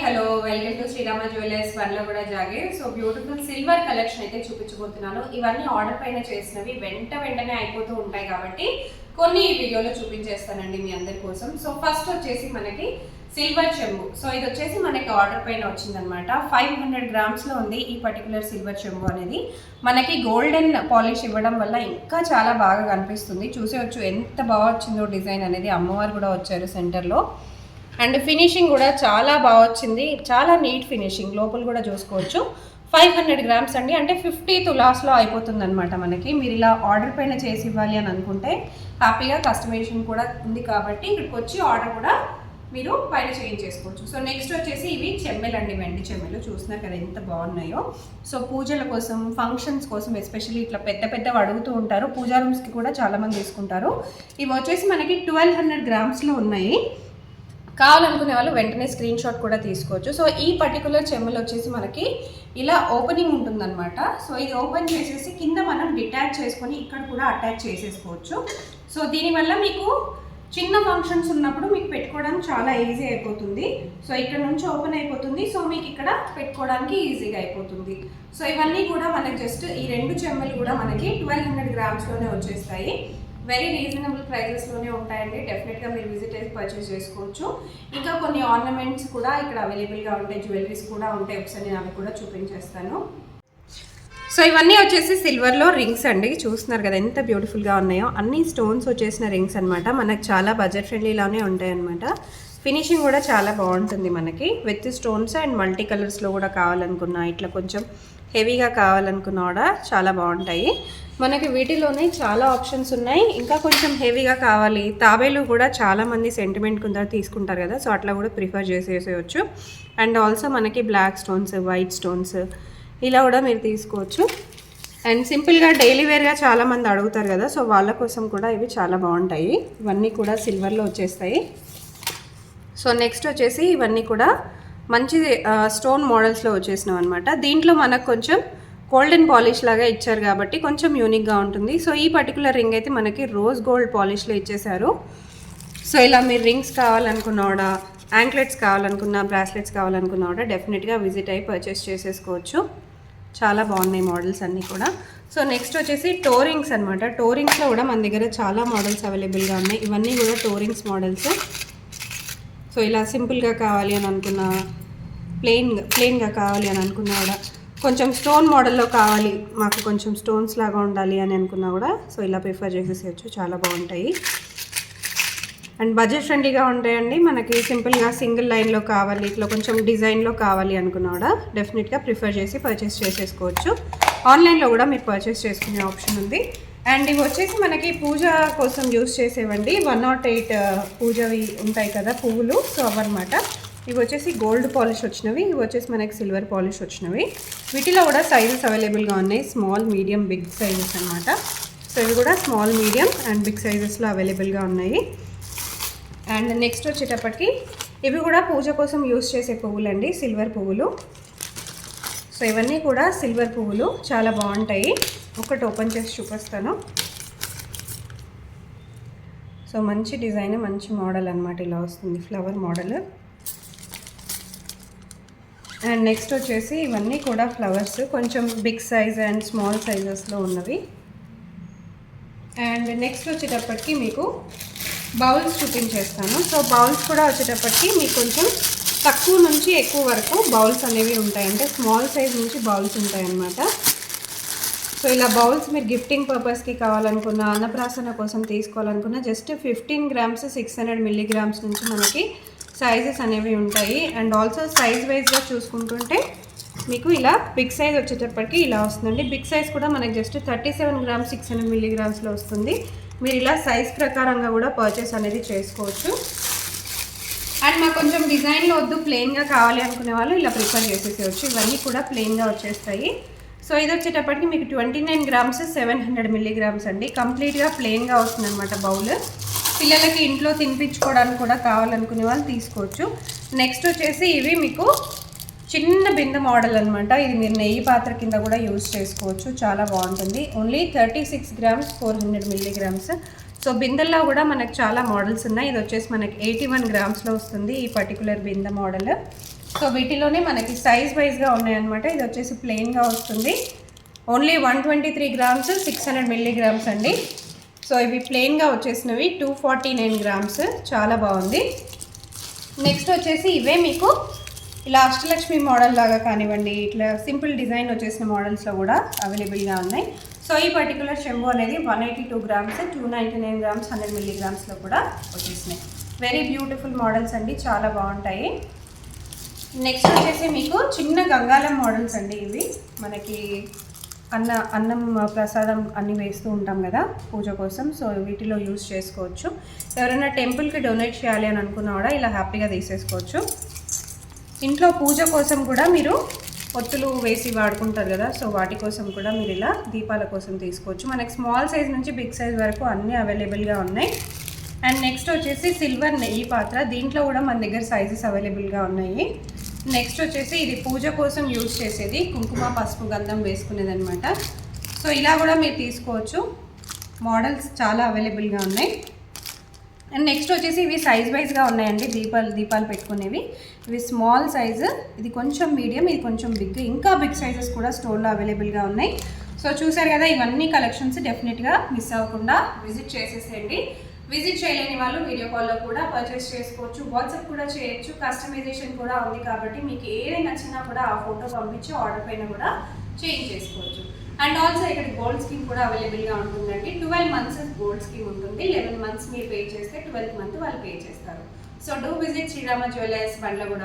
Hello welcome to Srirama jewellers వన్లో కూడా జాగే. సో బ్యూటిఫుల్ సిల్వర్ కలెక్షన్ అయితే చూపించబోతున్నాను. ఇవన్నీ ఆర్డర్ పైన చేసినవి వెంటనే అయిపోతూ ఉంటాయి కాబట్టి కొన్ని ఈ వీడియోలో చూపించేస్తానండి మీ అందరి కోసం. సో ఫస్ట్ వచ్చేసి మనకి సిల్వర్ చెంబు. సో ఇది వచ్చేసి మనకి ఆర్డర్ పైన వచ్చిందనమాట. 500 గ్రామ్స్లో ఉంది ఈ పర్టికులర్ సిల్వర్ చెంబు అనేది. మనకి గోల్డెన్ పాలిష్ ఇవ్వడం వల్ల ఇంకా చాలా బాగా కనిపిస్తుంది. చూసేవచ్చు ఎంత బాగా వచ్చిందో డిజైన్ అనేది. అమ్మవారు కూడా వచ్చారు సెంటర్లో. అండ్ ఫినిషింగ్ కూడా చాలా బాగా వచ్చింది. చాలా నీట్ ఫినిషింగ్. లోపల కూడా చూసుకోవచ్చు. 500 గ్రామ్స్ అండి, అంటే 50 తులాస్లో అయిపోతుంది అనమాట మనకి. మీరు ఇలా ఆర్డర్ పైన చేసి ఇవ్వాలి అని అనుకుంటే హ్యాపీగా కస్టమైజేషన్ కూడా ఉంది కాబట్టి ఇక్కడికి వచ్చి ఆర్డర్ కూడా మీరు పైన చేయించేసుకోవచ్చు. సో నెక్స్ట్ వచ్చేసి ఇవి చెమ్మెలు అండి, వెండి చెమ్మెలు. చూస్తున్నారు కదా ఎంత బాగున్నాయో. సో పూజల కోసం, ఫంక్షన్స్ కోసం ఎస్పెషల్లీ ఇట్లా పెద్దవి అడుగుతూ ఉంటారు. పూజా రూమ్స్కి కూడా చాలామంది తీసుకుంటారు. ఇవి వచ్చేసి మనకి 1200 గ్రామ్స్లో ఉన్నాయి. కావాలనుకునే వాళ్ళు వెంటనే స్క్రీన్ షాట్ కూడా తీసుకోవచ్చు. సో ఈ పర్టికులర్ చెమ్మలు వచ్చేసి మనకి ఇలా ఓపెనింగ్ ఉంటుందన్నమాట. సో ఇది ఓపెన్ చేసేసి కింద మనం డిటాచ్ చేసుకొని ఇక్కడ కూడా అటాచ్ చేసేసుకోవచ్చు. సో దీనివల్ల మీకు చిన్న ఫంక్షన్స్ ఉన్నప్పుడు మీకు పెట్టుకోవడానికి చాలా ఈజీ అయిపోతుంది. సో ఇక్కడ నుంచి ఓపెన్ అయిపోతుంది. సో మీకు ఇక్కడ పెట్టుకోవడానికి ఈజీగా అయిపోతుంది. సో ఇవన్నీ కూడా మనకి జస్ట్ ఈ 2 చెమ్మలు కూడా మనకి 1200 గ్రామ్స్లోనే వచ్చేస్తాయి. వెరీ రీజనబుల్ ప్రైజెస్లోనే ఉంటాయండి. డెఫినెట్గా మీరు విజిట్ అయితే పర్చేస్ చేసుకోవచ్చు. ఇంకా కొన్ని ఆర్నమెంట్స్ కూడా ఇక్కడ అవైలబుల్గా ఉంటాయి, జ్యువెలరీస్ కూడా ఉంటాయి. ఒకసారి నేను అవి కూడా చూపించేస్తాను. సో ఇవన్నీ వచ్చేసి సిల్వర్లో రింగ్స్ అండి. చూస్తున్నారు కదా ఎంత బ్యూటిఫుల్గా ఉన్నాయో. అన్ని స్టోన్స్ వచ్చేసిన రింగ్స్ అనమాట. మనకు చాలా బడ్జెట్ ఫ్రెండ్లీలానే ఉంటాయి అనమాట. ఫినిషింగ్ కూడా చాలా బాగుంటుంది మనకి. విత్ స్టోన్స్ అండ్ మల్టీ కలర్స్లో కూడా కావాలనుకున్నా, ఇట్లా కొంచెం హెవీగా కావాలనుకున్నా కూడా చాలా బాగుంటాయి మనకి. వీటిలోనే చాలా ఆప్షన్స్ ఉన్నాయి. ఇంకా కొంచెం హెవీగా కావాలి, తాబేలు కూడా చాలామంది సెంటిమెంట్ కింద తీసుకుంటారు కదా. సో అట్లా కూడా ప్రిఫర్ చేసేసేయచ్చు. అండ్ ఆల్సో మనకి బ్లాక్ స్టోన్స్, వైట్ స్టోన్స్ ఇలా కూడా మీరు తీసుకోవచ్చు. అండ్ సింపుల్గా డైలీ వేర్గా చాలామంది అడుగుతారు కదా. సో వాళ్ళ కోసం కూడా ఇవి చాలా బాగుంటాయి. ఇవన్నీ కూడా సిల్వర్లో వచ్చేస్తాయి. సో నెక్స్ట్ వచ్చేసి ఇవన్నీ కూడా మంచి స్టోన్ మోడల్స్లో వచ్చేసినాం అనమాట. దీంట్లో మనకు కొంచెం గోల్డెన్ పాలిష్ లాగా ఇచ్చారు కాబట్టి కొంచెం యూనిక్గా ఉంటుంది. సో ఈ పర్టికులర్ రింగ్ అయితే మనకి రోజ్ గోల్డ్ పాలిష్లో ఇచ్చేసారు. సో ఇలా మీరు రింగ్స్ కావాలనుకున్నా కూడా, యాంక్లెట్స్ కావాలనుకున్నా, బ్రాస్లెట్స్ కావాలనుకున్నా కూడా డెఫినెట్గా విజిట్ అయ్యి పర్చేస్ చేసేసుకోవచ్చు. చాలా బాగున్నాయి మోడల్స్ అన్నీ కూడా. సో నెక్స్ట్ వచ్చేసి టోరింగ్స్ అనమాట. టోరింగ్స్లో కూడా మన దగ్గర చాలా మోడల్స్ అవైలబుల్గా ఉన్నాయి. ఇవన్నీ కూడా టోరింగ్స్ మోడల్స్. సో ఇలా సింపుల్గా కావాలి అని అనుకున్నా, ప్లెయిన్గా కావాలి అని అనుకున్నా కూడా, కొంచెం స్టోన్ మోడల్లో కావాలి మాకు, కొంచెం స్టోన్స్ లాగా ఉండాలి అని అనుకున్నా కూడా సో ఇలా ప్రిఫర్ చేసేసేయచ్చు. చాలా బాగుంటాయి అండ్ బడ్జెట్ ఫ్రెండ్లీగా ఉంటాయండి. మనకి సింపుల్గా సింగిల్ లైన్లో కావాలి, ఇట్లా కొంచెం డిజైన్లో కావాలి అనుకున్నా కూడా డెఫినెట్గా ప్రిఫర్ చేసి పర్చేస్ చేసేసుకోవచ్చు. ఆన్లైన్లో కూడా మీరు పర్చేస్ చేసుకునే ఆప్షన్ ఉంది. అండ్ ఇవి వచ్చేసి మనకి పూజ కోసం యూస్ చేసేవండి. 108 పూజవి ఉంటాయి కదా పువ్వులు. సో అవన్నమాట. ఇవి వచ్చేసి గోల్డ్ పాలిష్ వచ్చినవి, ఇవి వచ్చేసి మనకి సిల్వర్ పాలిష్ వచ్చినవి. వీటిలో కూడా సైజెస్ అవైలబుల్గా ఉన్నాయి. స్మాల్, మీడియం, బిగ్ సైజెస్ అనమాట. సో ఇవి కూడా స్మాల్, మీడియం అండ్ బిగ్ సైజెస్లో అవైలబుల్గా ఉన్నాయి. అండ్ నెక్స్ట్ వచ్చేటప్పటికి ఇవి కూడా పూజ కోసం యూస్ చేసే పువ్వులండి, సిల్వర్ పువ్వులు. సో ఇవన్నీ కూడా సిల్వర్ పువ్వులు, చాలా బాగుంటాయి. ఒకటి ఓపెన్ చేసి చూపిస్తాను. సో మంచి డిజైన్, మంచి మోడల్ అనమాట. ఇలా వస్తుంది ఫ్లవర్ మోడల్. అండ్ నెక్స్ట్ వచ్చేసి ఇవన్నీ కూడా ఫ్లవర్స్, కొంచెం బిగ్ సైజ్ అండ్ స్మాల్ సైజెస్లో ఉన్నవి. అండ్ నెక్స్ట్ వచ్చేటప్పటికి మీకు బౌల్స్ చూపించేస్తాను. సో బౌల్స్ కూడా వచ్చేటప్పటికి మీకు కొంచెం తక్కువ నుంచి ఎక్కువ వరకు బౌల్స్ అనేవి ఉంటాయి. అంటే స్మాల్ సైజ్ నుంచి బౌల్స్ ఉంటాయి అన్నమాట. సో ఇలా బౌల్స్ మీరు గిఫ్టింగ్ పర్పస్కి కావాలనుకున్న, అన్నప్రాసన కోసం తీసుకోవాలనుకున్న జస్ట్ 15 గ్రామ్స్ 600 మిల్లీగ్రామ్స్ నుంచి మనకి సైజెస్ అనేవి ఉంటాయి. అండ్ ఆల్సో సైజ్ వైజ్గా చూసుకుంటుంటే మీకు ఇలా బిగ్ సైజ్ వచ్చేటప్పటికి ఇలా వస్తుందండి. బిగ్ సైజ్ కూడా మనకి జస్ట్ 37 గ్రామ్స్ 600 మిల్లీగ్రామ్స్లో వస్తుంది. మీరు ఇలా సైజ్ ప్రకారంగా కూడా పర్చేస్ అనేది చేసుకోవచ్చు. అండ్ మాకు కొంచెం డిజైన్లో వద్దు, ప్లెయిన్గా కావాలి అనుకునే వాళ్ళు ఇలా ప్రిఫర్ చేసేసేయచ్చు. ఇవన్నీ కూడా ప్లెయిన్గా వచ్చేస్తాయి. సో ఇది వచ్చేటప్పటికి మీకు 29 గ్రామ్స్ 700 మిల్లీగ్రామ్స్ అండి. కంప్లీట్గా ప్లెయిన్గా వస్తుంది అనమాట బౌల్. పిల్లలకి ఇంట్లో తినిపించుకోవడానికి కూడా కావాలనుకునే వాళ్ళు తీసుకోవచ్చు. నెక్స్ట్ వచ్చేసి ఇవి మీకు చిన్న బిందె మోడల్ అనమాట. ఇది మీరు నెయ్యి పాత్ర కింద కూడా యూజ్ చేసుకోవచ్చు. చాలా బాగుంటుంది. Only 36 grams 400 milligrams. సో బిందెల్లో కూడా మనకు చాలా మోడల్స్ ఉన్నాయి. ఇది వచ్చేసి మనకి 81 గ్రామ్స్లో వస్తుంది ఈ పర్టికులర్ బిందె మోడల్. సో వీటిలోనే మనకి సైజ్ వైజ్గా ఉన్నాయన్నమాట. ఇది వచ్చేసి ప్లెయిన్గా వస్తుంది. ఓన్లీ 123 గ్రామ్స్ 600 మిల్లీగ్రామ్స్ అండి. సో ఇవి ప్లెయిన్గా వచ్చేసినవి 249 గ్రామ్స్. చాలా బాగుంది. నెక్స్ట్ వచ్చేసి ఇవే మీకు ఇలా అష్టలక్ష్మి మోడల్ లాగా కానివ్వండి, ఇట్లా సింపుల్ డిజైన్ వచ్చేసిన మోడల్స్లో కూడా అవైలబుల్గా ఉన్నాయి. సో ఈ పర్టికులర్ చెంబు అనేది 182 గ్రామ్స్ 299 గ్రామ్స్ 100 మిల్లీగ్రామ్స్లో కూడా వచ్చేసినాయి. వెరీ బ్యూటిఫుల్ మోడల్స్ అండి, చాలా బాగుంటాయి. నెక్స్ట్ వచ్చేసి మీకు చిన్న గంగాళం మోడల్స్ అండి. ఇవి మనకి అన్నం ప్రసాదం అన్నీ వేస్తూ ఉంటాం కదా పూజ కోసం. సో వీటిలో యూజ్ చేసుకోవచ్చు. ఎవరైనా టెంపుల్కి డొనేట్ చేయాలి అని అనుకున్నా కూడా ఇలా హ్యాపీగా తీసేసుకోవచ్చు. ఇంట్లో పూజ కోసం కూడా మీరు ఒత్తులు వేసి వాడుకుంటారు కదా, సో వాటి కోసం కూడా మీరు ఇలా దీపాల కోసం తీసుకోవచ్చు. మనకి స్మాల్ సైజ్ నుంచి బిగ్ సైజ్ వరకు అన్నీ అవైలబుల్గా ఉన్నాయి. అండ్ నెక్స్ట్ వచ్చేసి సిల్వర్ నెయ్యి పాత్ర. దీంట్లో కూడా మన దగ్గర సైజెస్ అవైలబుల్గా ఉన్నాయి. నెక్స్ట్ వచ్చేసి ఇది పూజ కోసం యూజ్ చేసేది, కుంకుమ పసుపు గంధం వేసుకునేది అనమాట. సో ఇలా కూడా మీరు తీసుకోవచ్చు. మోడల్స్ చాలా అవైలబుల్గా ఉన్నాయి. అండ్ నెక్స్ట్ వచ్చేసి ఇవి సైజ్ వైజ్గా ఉన్నాయండి. దీపాలు పెట్టుకునేవి. ఇవి స్మాల్ సైజు, ఇది కొంచెం మీడియం, ఇది కొంచెం బిగ్. ఇంకా బిగ్ సైజెస్ కూడా స్టోర్లో అవైలబుల్గా ఉన్నాయి. సో చూసారు కదా, ఇవన్నీ కలెక్షన్స్ డెఫినెట్గా మిస్ అవ్వకుండా విజిట్ చేసేసేయండి. విజిట్ చేయలేని వాళ్ళు వీడియో కాల్లో కూడా పర్చేస్ చేసుకోవచ్చు. వాట్సాప్ కూడా చేయొచ్చు. కస్టమైజేషన్ కూడా ఉంది కాబట్టి మీకు ఏది నచ్చినా కూడా ఆ ఫోటో పంపించి ఆర్డర్ పైన కూడా చేంజ్ చేసుకోవచ్చు. అండ్ ఆల్సో ఇక్కడ గోల్డ్ స్కీమ్ కూడా అవైలబుల్గా ఉంటుందండి. 12 months గోల్డ్ స్కీమ్ ఉంటుంది. 11 months మీరు పే చేస్తే 12th month వాళ్ళు పే చేస్తారు. So do visit Srirama jewellers Bandlaguda.